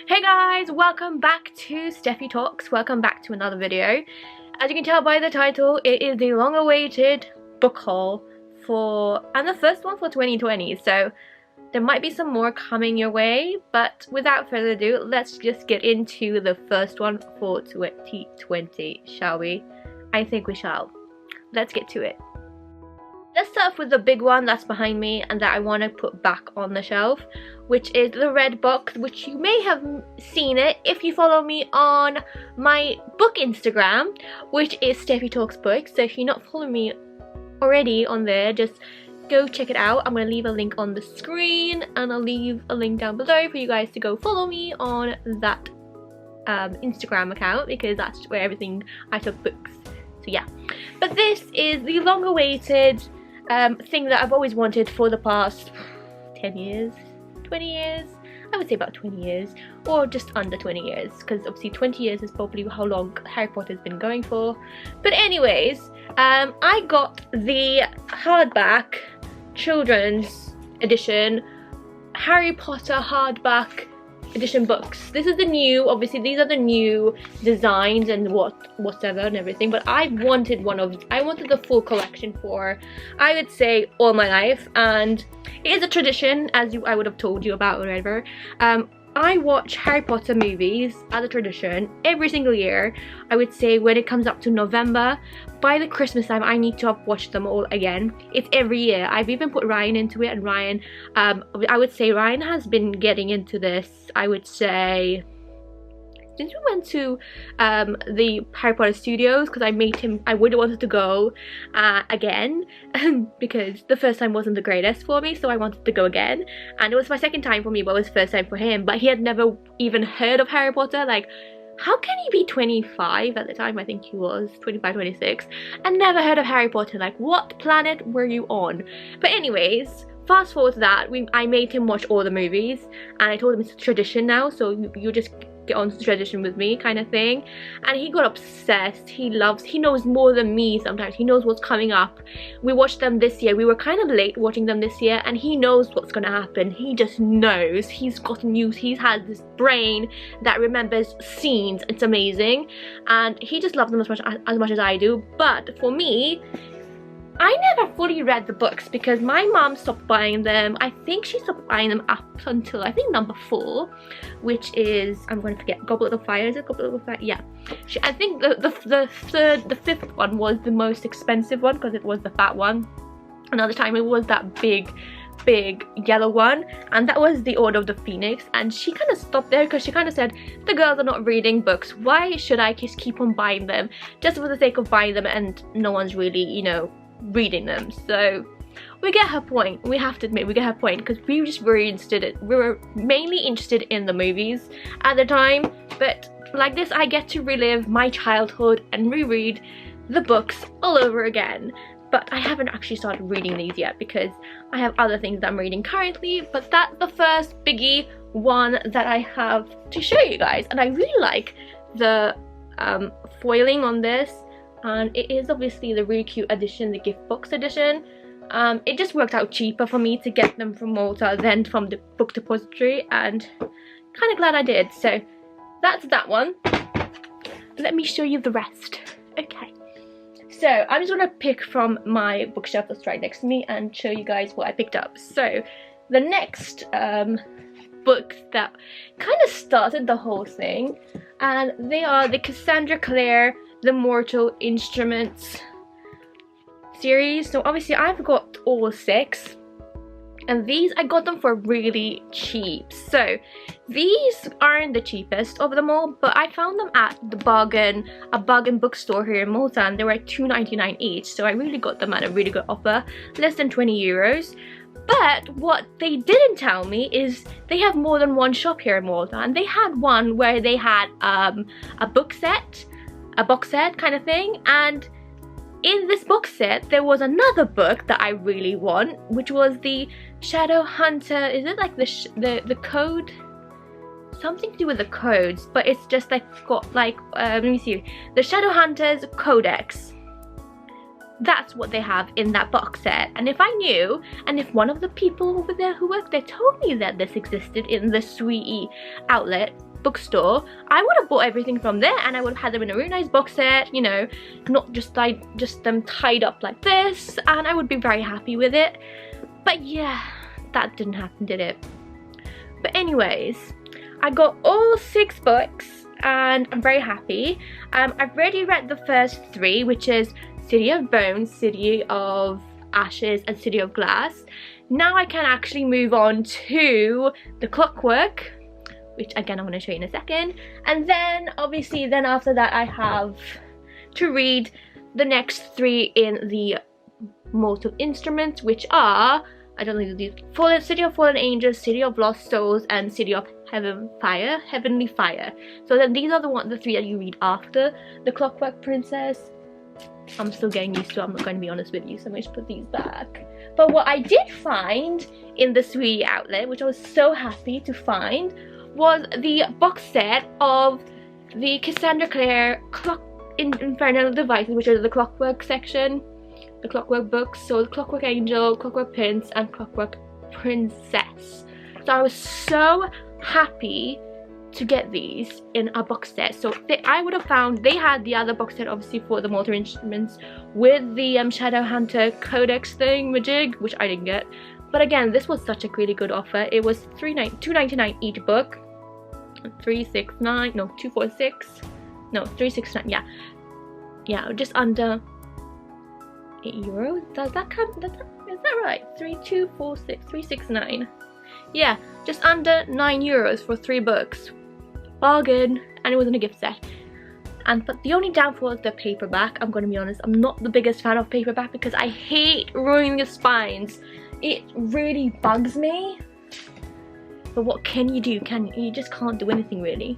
Hey guys, welcome back to Steffi Talks. Welcome back to another video. As you can tell by the title, it is the long-awaited book haul and the first one for 2020. So there might be some more coming your way, but without further ado, let's just get into the first one for 2020, shall we? I think we shall. Let's get to it. Let's start off with the big one that's behind me and that I want to put back on the shelf, which is the red box, which you may have seen it if you follow me on my book Instagram, which is STEFYTALKSbooks. So if you're not following me already on there, just go check it out. I'm going to leave a link on the screen and I'll leave a link down below for you guys to go follow me on that Instagram account, because that's where everything I took books. So yeah, but this is the long-awaited thing that I've always wanted for the past 10 years, 20 years, I would say about 20 years, or just under 20 years, because obviously 20 years is probably how long Harry Potter's been going for. But anyways, I got the hardback children's edition Harry Potter hardback edition books. This is the new, obviously these are the new designs and whatever and everything, but I wanted the full collection for, I would say, all my life. And it is a tradition, as I would have told you about or whatever. I watch Harry Potter movies as a tradition every single year. I would say when it comes up to November, by the Christmas time I need to have watched them all again. It's every year. I've even put Ryan into it, and Ryan, I would say Ryan has been getting into this, I would say, since we went to the Harry Potter studios, because I would have wanted to go again because the first time wasn't the greatest for me, so I wanted to go again. And it was my second time for me, but it was the first time for him. But he had never even heard of Harry Potter. Like, how can he be 25 at the time? I think he was 25, 26, and never heard of Harry Potter. Like, what planet were you on? But anyways, fast forward to that, I made him watch all the movies, and I told him it's a tradition now, so you just get on to the tradition with me, kind of thing. And he got obsessed. He knows more than me sometimes. He knows what's coming up. We watched them this year. We were kind of late watching them this year, and he knows what's gonna happen. He just knows. He has this brain that remembers scenes. It's amazing, and he just loves them as much as I do. But for me, I never fully read the books because my mom stopped buying them. I think she stopped buying them up until I think number 4, which is, I'm going to forget, Goblet of Fire. Is it Goblet of Fire? Yeah. I think the 5th one was the most expensive one because it was the fat one. Another time it was that big yellow one, and that was the Order of the Phoenix. And she kind of stopped there because she kind of said, the girls are not reading books. Why should I just keep on buying them just for the sake of buying them and no one's really, you know, reading them? So we get her point. We have to admit, we get her point, because we were mainly interested in the movies at the time. But like this, I get to relive my childhood and reread the books all over again. But I haven't actually started reading these yet because I have other things that I'm reading currently. But that's the first biggie one that I have to show you guys, and I really like the foiling on this. And it is obviously the really cute edition, the gift box edition. It just worked out cheaper for me to get them from Malta than from the book Depository, and kind of glad I did. So that's that one. Let me show you the rest. Okay, so I'm just gonna pick from my bookshelf that's right next to me and show you guys what I picked up. So the next book that kind of started the whole thing, and they are the Cassandra Clare The Mortal Instruments series. So obviously I've got all 6, and these I got them for really cheap. So these aren't the cheapest of them all, but I found them at a bargain bookstore here in Malta, and they were like £2.99 each. So I really got them at a really good offer, less than 20 euros. But what they didn't tell me is they have more than one shop here in Malta, and they had one where they had a box set kind of thing. And in this box set there was another book that I really want, which was the Shadow Hunter. Is it like the code? Something to do with the codes, but it's just like got like let me see, the Shadow Hunter's Codex. that's what they have in that box set. And if I knew, and if one of the people over there who worked there told me that this existed in the Sweetie outlet bookstore, I would have bought everything from there, and I would have had them in a really nice box set, you know, not just them tied up like this, and I would be very happy with it. But yeah, that didn't happen, did it? But anyways, I got all 6 books and I'm very happy. I've already read the first 3, which is City of Bones, City of Ashes and City of Glass. Now I can actually move on to The Clockwork, which again I'm going to show you in a second. And then obviously then after that I have to read the next 3 in the Mortal Instruments, which are, I don't know, these City of Fallen Angels, City of Lost Souls, and City of Heavenly Fire. So then these are the 3 that you read after The Clockwork Princess. I'm still getting used to it, I'm not going to be honest with you, so I'm going to put these back. But what I did find in the Sweetie outlet, which I was so happy to find, was the box set of the Cassandra Clare Infernal Devices, which is the Clockwork section, the Clockwork books. So the Clockwork Angel, Clockwork Prince, and Clockwork Princess. So I was so happy to get these in a box set. So I would have found they had the other box set obviously for the Mortal Instruments with the Shadowhunter Codex thingamajig, which I didn't get. But again, this was such a really good offer. It was $2.99 each book. 369, no, 246, no, 369, yeah, just under €8. Does that come? Is that right? 3246, 369. Yeah, just under €9 for 3 books. Bargain, and it was in a gift set. But the only downfall is the paperback. I'm going to be honest, I'm not the biggest fan of paperback because I hate ruining the spines. It really bugs me. But what can you do? You just can't do anything really.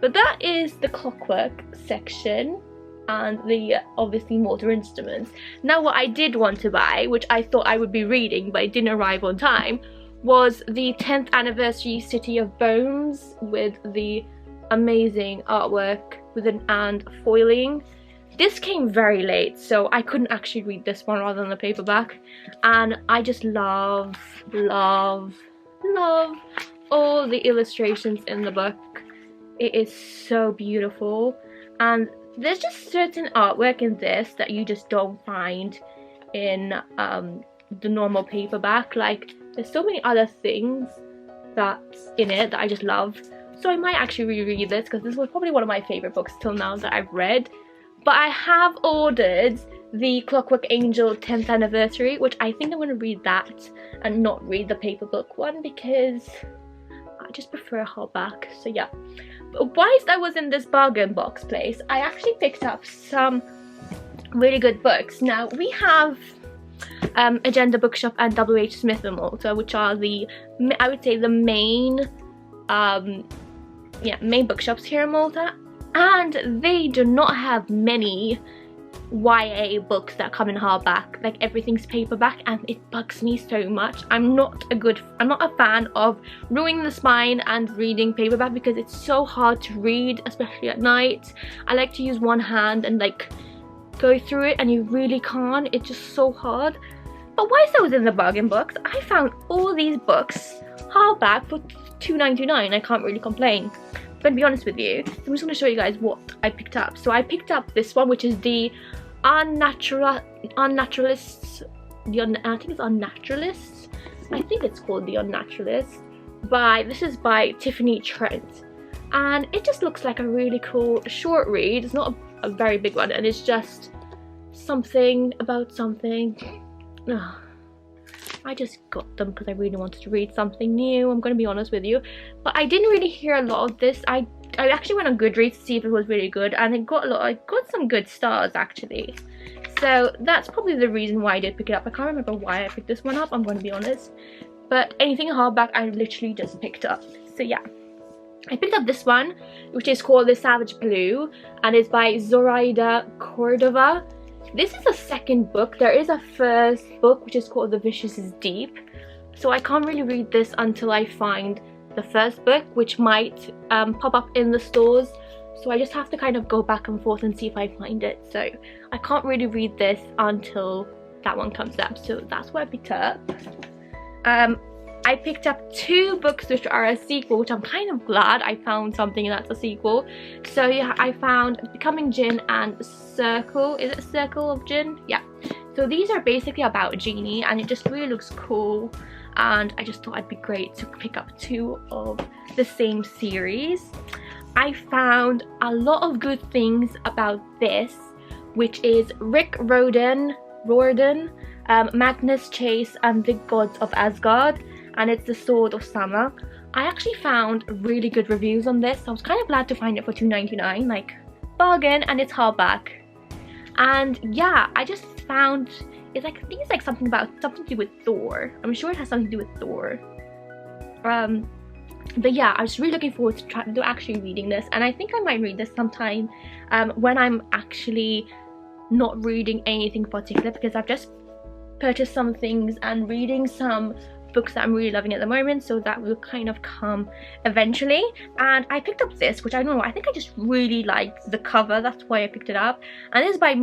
But that is the Clockwork section and the obviously Mortal Instruments. Now what I did want to buy, which I thought I would be reading but it didn't arrive on time, was the 10th anniversary City of Bones with the amazing artwork and foiling. This came very late, so I couldn't actually read this one rather than the paperback. And I just love all the illustrations in the book. It is so beautiful, and there's just certain artwork in this that you just don't find in the normal paperback. Like, there's so many other things that's in it that I just love. So I might actually reread this because this was probably one of my favorite books till now that I've read. But I have ordered the Clockwork Angel 10th anniversary, which I think I'm going to read that and not read the paper book one because I just prefer hardback. So yeah. But whilst I was in this bargain box place, I actually picked up some really good books. Now we have Agenda Bookshop and WH Smith in Malta, which are I would say the main main bookshops here in Malta, and they do not have many YA books that come in hardback. Like, everything's paperback, and it bugs me so much. I'm not a fan of ruining the spine and reading paperback because it's so hard to read, especially at night. I like to use one hand and like go through it, and you really can't. It's just so hard. But whilst I was in the bargain box, I found all these books hardback for $2.99. I can't really complain. I'm gonna be honest with you. I'm just gonna show you guys what I picked up. So I picked up this one, which is the Unnaturalists. I think it's Unnaturalists. I think it's called the Unnaturalists. This is by Tiffany Trent, and it just looks like a really cool short read. It's not a very big one, and it's just something about something. I just got them because I really wanted to read something new, I'm going to be honest with you. But I didn't really hear a lot of this. I actually went on Goodreads to see if it was really good, and I got some good stars actually. So that's probably the reason why I did pick it up. I can't remember why I picked this one up, I'm going to be honest. But anything hardback I literally just picked up. So yeah. I picked up this one, which is called The Savage Blue, and it's by Zoraida Cordova. This is the second book. There is a first book which is called The Vicious is Deep. So I can't really read this until I find the first book, which might pop up in the stores so I just have to kind of go back and forth and see if I find it. So I can't really read this until that one comes up, so that's what I picked up. I picked up 2 books which are a sequel, which I'm kind of glad I found something that's a sequel. So yeah, I found Becoming Jinn and Circle. Is it Circle of Jinn? Yeah. So these are basically about Genie, and it just really looks cool, and I just thought it'd be great to pick up 2 of the same series. I found a lot of good things about this, which is Rick Riordan, Magnus Chase and the Gods of Asgard, and it's the Sword of Summer. I actually found really good reviews on this, so I was kind of glad to find it for $2.99, like bargain, and it's hardback. And yeah, I just found it's like, I think it's like something to do with Thor. I'm sure it has something to do with Thor. But yeah, I was really looking forward to actually reading this, and I think I might read this sometime when I'm actually not reading anything particular, because I've just purchased some things and reading some books that I'm really loving at the moment, so that will kind of come eventually. And I picked up this, which I don't know, I think I just really liked the cover, that's why I picked it up, and it's by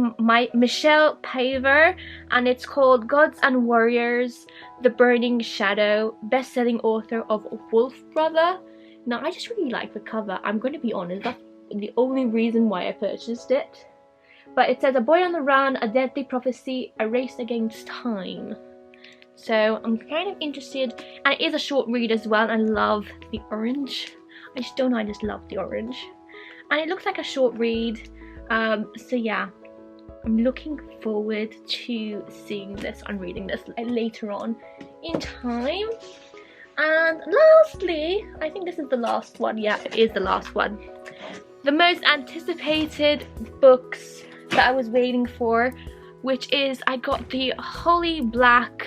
Michelle Paver, and it's called Gods and Warriors, The Burning Shadow, best-selling author of Wolf Brother. Now I just really like the cover, I'm going to be honest, that's the only reason why I purchased it. But it says, a boy on the run, a deadly prophecy, a race against time. So I'm kind of interested, and it is a short read as well. I love the orange. I just don't know, I just love the orange. And it looks like a short read. So yeah, I'm looking forward to seeing this and reading this later on in time. And lastly, I think this is the last one. Yeah, it is the last one. The most anticipated books that I was waiting for, which is, I got the Holy Black,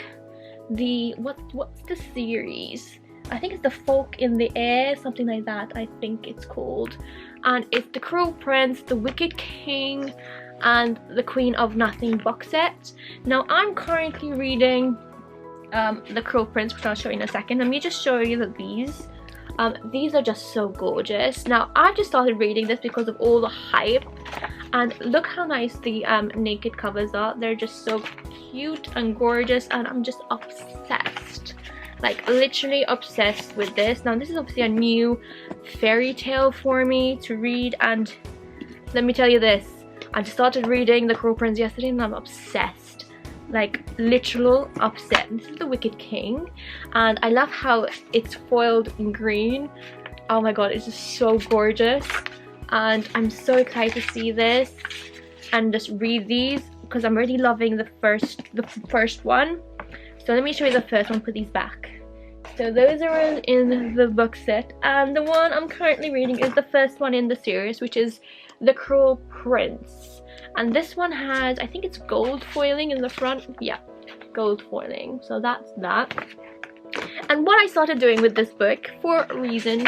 the what's the series? I think it's The Folk in the Air, something like that I think it's called, and it's the Cruel Prince, the Wicked King and the Queen of Nothing box set. Now I'm currently reading the Cruel Prince, which I'll show you in a second. Let me just show you that these are just so gorgeous. Now I've just started reading this because of all the hype, and look how nice the naked covers are. They're just so cute and gorgeous, and I'm just obsessed, like literally obsessed with this. Now this is obviously a new fairy tale for me to read, and let me tell you this, I just started reading The Cruel Prince yesterday and I'm obsessed, like literal upset. This is the Wicked King, and I love how it's foiled in green. Oh my god, it's just so gorgeous, and I'm so excited to see this and just read these, because I'm really loving the first one. So let me show you the first one, put these back. So those are in the book set, and the one I'm currently reading is the first one in the series, which is The Cruel Prince. And this one has, I think it's gold foiling in the front. Yeah, gold foiling. So that's that. And what I started doing with this book, for a reason,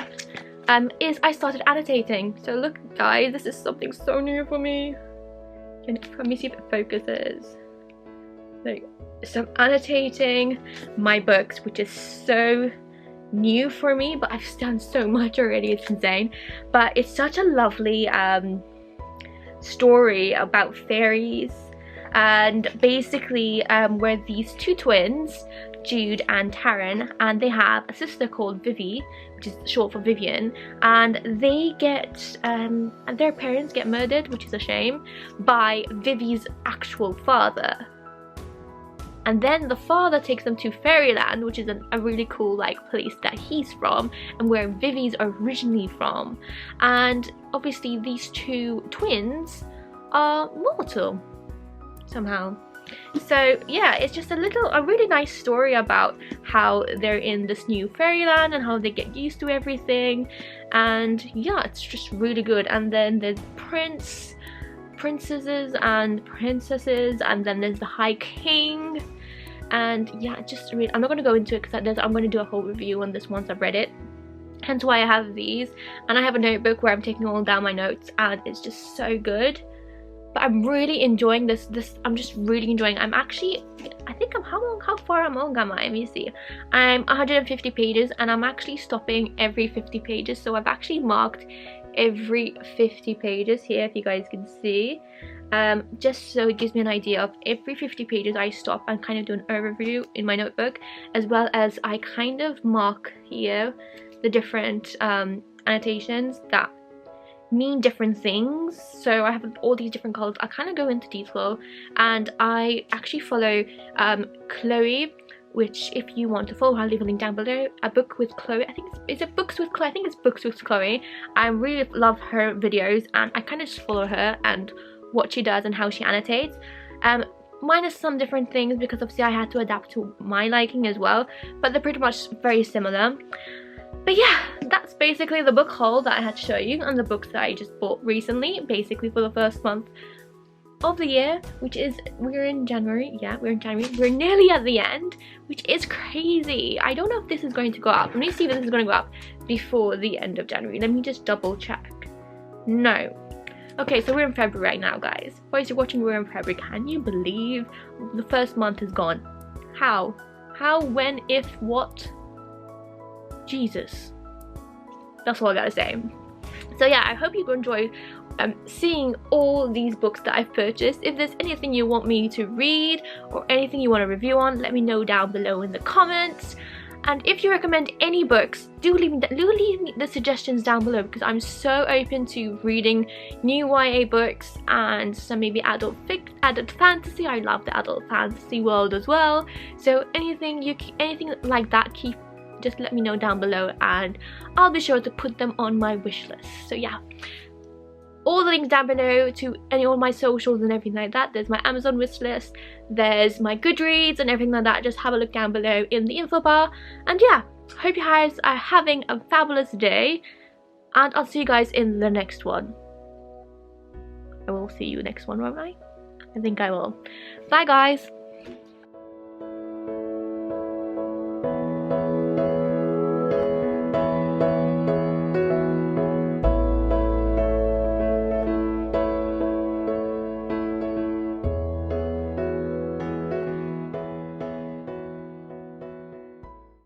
is I started annotating. So look guys, this is something so new for me. Let me see if it focuses. There you go. So I'm annotating my books, which is so new for me, but I've done so much already, it's insane. But it's such a lovely story about fairies, and basically we're these 2 twins, Jude and Taryn, and they have a sister called Vivi, which is short for Vivian, and they get and their parents get murdered, which is a shame, by Vivi's actual father. And then the father takes them to Fairyland, which is a really cool like place that he's from, and where Vivi's originally from. And obviously these 2 twins are mortal somehow. So yeah, it's just a really nice story about how they're in this new fairyland and how they get used to everything. And yeah, it's just really good. And then there's princesses and princesses, and then there's the High King. And yeah, just really, I'm not going to go into it because I'm going to do a whole review on this once I've read it, hence why I have these. And I have a notebook where I'm taking all down my notes, and it's just so good. But I'm really enjoying this. I'm just really enjoying. I'm actually, I think I'm, how far along am I? Let me see. I'm 150 pages, and I'm actually stopping every 50 pages. So I've actually marked every 50 pages here, if you guys can see. Just so it gives me an idea of every 50 pages I stop and kind of do an overview in my notebook, as well as I kind of mark here the different annotations that mean different things. So I have all these different colors. I kind of go into detail, and I actually follow Chloe, which if you want to follow, I'll leave a link down below. A Book with Chloe, I think is it Books with Chloe? I think it's Books with Chloe. I really love her videos, and I kind of just follow her and what she does and how she annotates, minus some different things because obviously I had to adapt to my liking as well, but they're pretty much very similar. But yeah, that's basically the book haul that I had to show you, and the books that I just bought recently, basically for the first month of the year, which is, we're in January. Yeah, we're in January. We're nearly at the end, which is crazy. I don't know if this is going to go up. Let me see if this is going to go up before the end of January. Let me just double check. No. Okay, so we're in February right now, guys. Boys, you're watching, we're in February. Can you believe the first month is gone? How? How, when, if, what? Jesus. That's all I gotta say. So yeah, I hope you enjoyed seeing all these books that I've purchased. If there's anything you want me to read or anything you want to review on, let me know down below in the comments. And if you recommend any books, do leave me the suggestions down below, because I'm so open to reading new YA books and some maybe adult fantasy. I love the adult fantasy world as well. So anything like that, just let me know down below, and I'll be sure to put them on my wish list. So yeah, all the links down below to all my socials and everything like that. There's my Amazon wish list, there's my Goodreads and everything like that. Just have a look down below in the info bar. And yeah, hope you guys are having a fabulous day, and I'll see you guys in the next one. I will see you next one, won't I? I think I will. Bye guys.